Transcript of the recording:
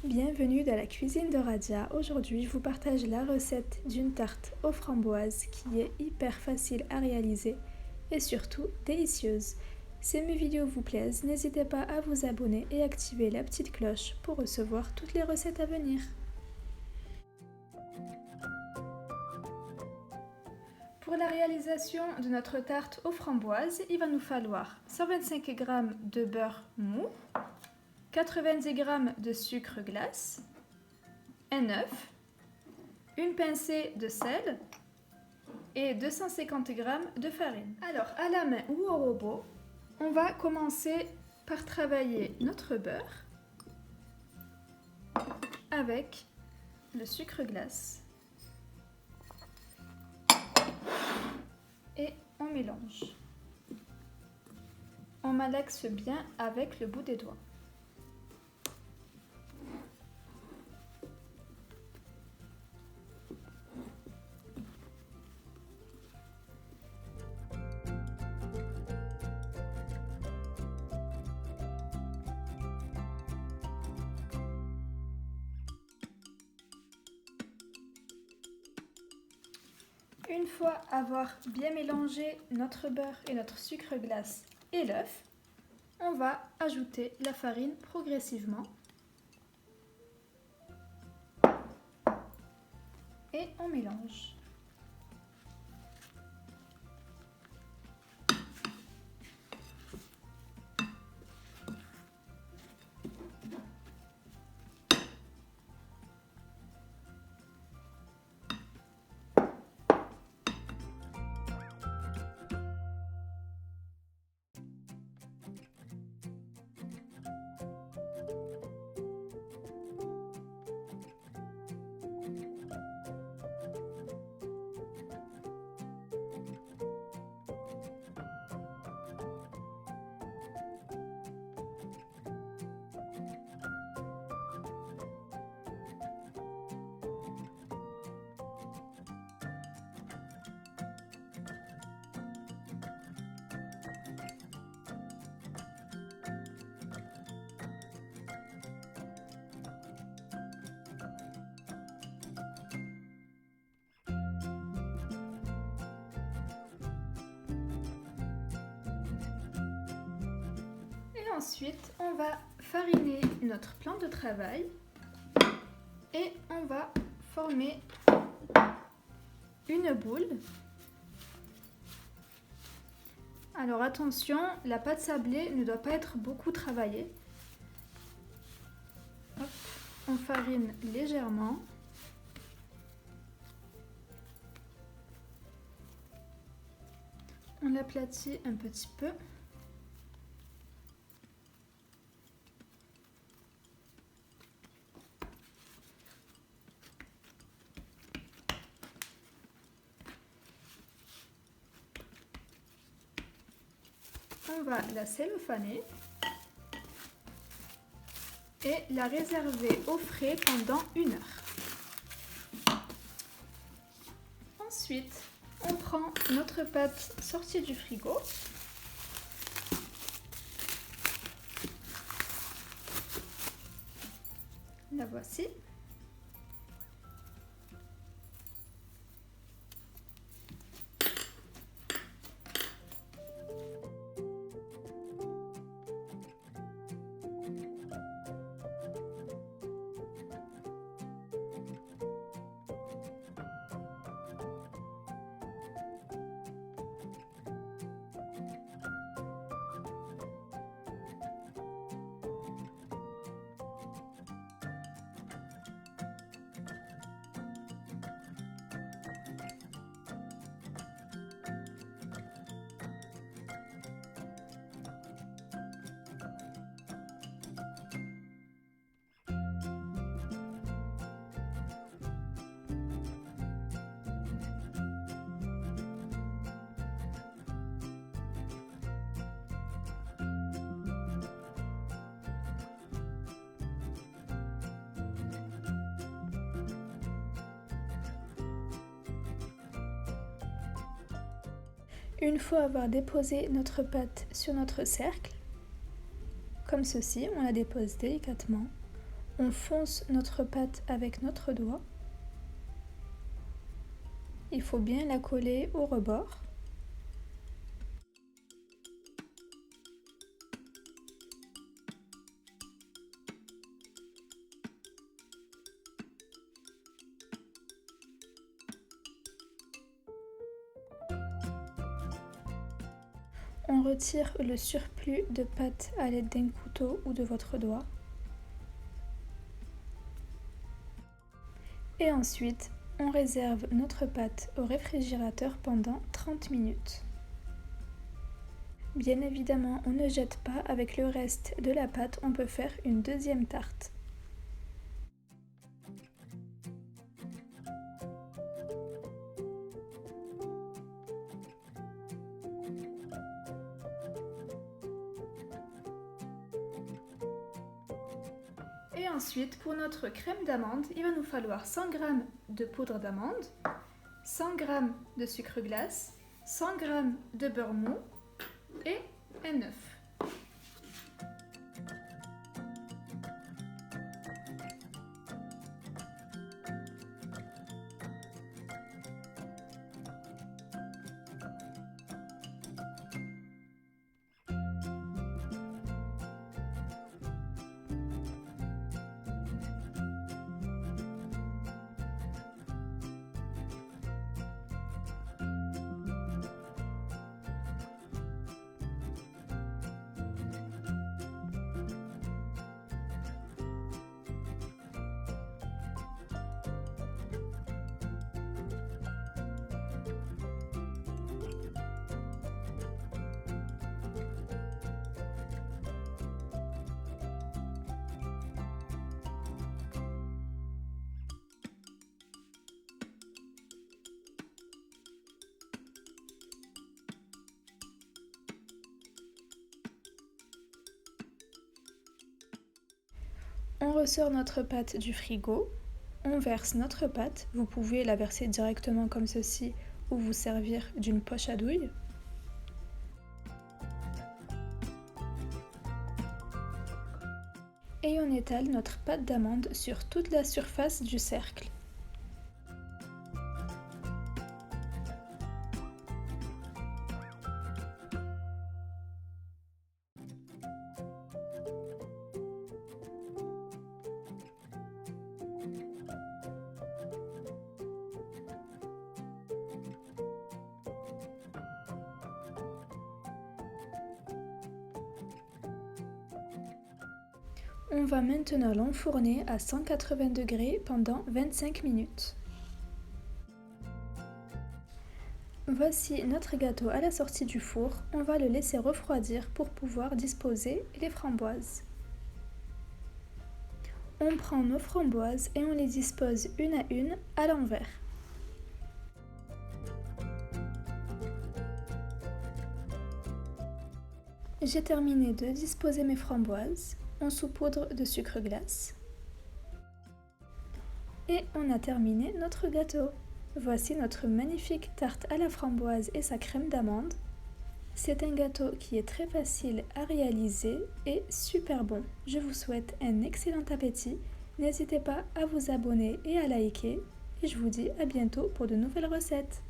Bienvenue dans la cuisine de Radia. Aujourd'hui, je vous partage la recette d'une tarte aux framboises qui est hyper facile à réaliser et surtout délicieuse. Si mes vidéos vous plaisent, n'hésitez pas à vous abonner et activer la petite cloche pour recevoir toutes les recettes à venir. Pour la réalisation de notre tarte aux framboises, il va nous falloir 125 g de beurre mou, 90 g de sucre glace, un œuf, une pincée de sel et 250 g de farine. Alors, à la main ou au robot, on va commencer par travailler notre beurre avec le sucre glace et on mélange. On malaxe bien avec le bout des doigts. Une fois avoir bien mélangé notre beurre et notre sucre glace et l'œuf, on va ajouter la farine progressivement et on mélange. Et ensuite, on va fariner notre plan de travail et on va former une boule. Alors attention, la pâte sablée ne doit pas être beaucoup travaillée. Hop, on farine légèrement. On l'aplatit un petit peu. On va la cellophaner et la réserver au frais pendant 1 heure. Ensuite, on prend notre pâte sortie du frigo. La voici. Une fois avoir déposé notre pâte sur notre cercle, comme ceci, on la dépose délicatement, On fonce notre pâte avec notre doigt. Il faut bien la coller au rebord. On retire le surplus de pâte à l'aide d'un couteau ou de votre doigt. Et ensuite, on réserve notre pâte au réfrigérateur pendant 30 minutes. Bien évidemment, on ne jette pas. Avec le reste de la pâte, on peut faire une deuxième tarte. Et ensuite, pour notre crème d'amande, il va nous falloir 100 g de poudre d'amande, 100 g de sucre glace, 100 g de beurre mou et un œuf. On ressort notre pâte du frigo, on verse notre pâte, vous pouvez la verser directement comme ceci ou vous servir d'une poche à douille. Et on étale notre pâte d'amande sur toute la surface du cercle. On va maintenant l'enfourner à 180 degrés pendant 25 minutes. Voici notre gâteau à la sortie du four. On va le laisser refroidir pour pouvoir disposer les framboises. On prend nos framboises et on les dispose une à une à l'envers. J'ai terminé de disposer mes framboises. On saupoudre de sucre glace. Et on a terminé notre gâteau. Voici notre magnifique tarte à la framboise et sa crème d'amande. C'est un gâteau qui est très facile à réaliser et super bon. Je vous souhaite un excellent appétit. N'hésitez pas à vous abonner et à liker. Et je vous dis à bientôt pour de nouvelles recettes.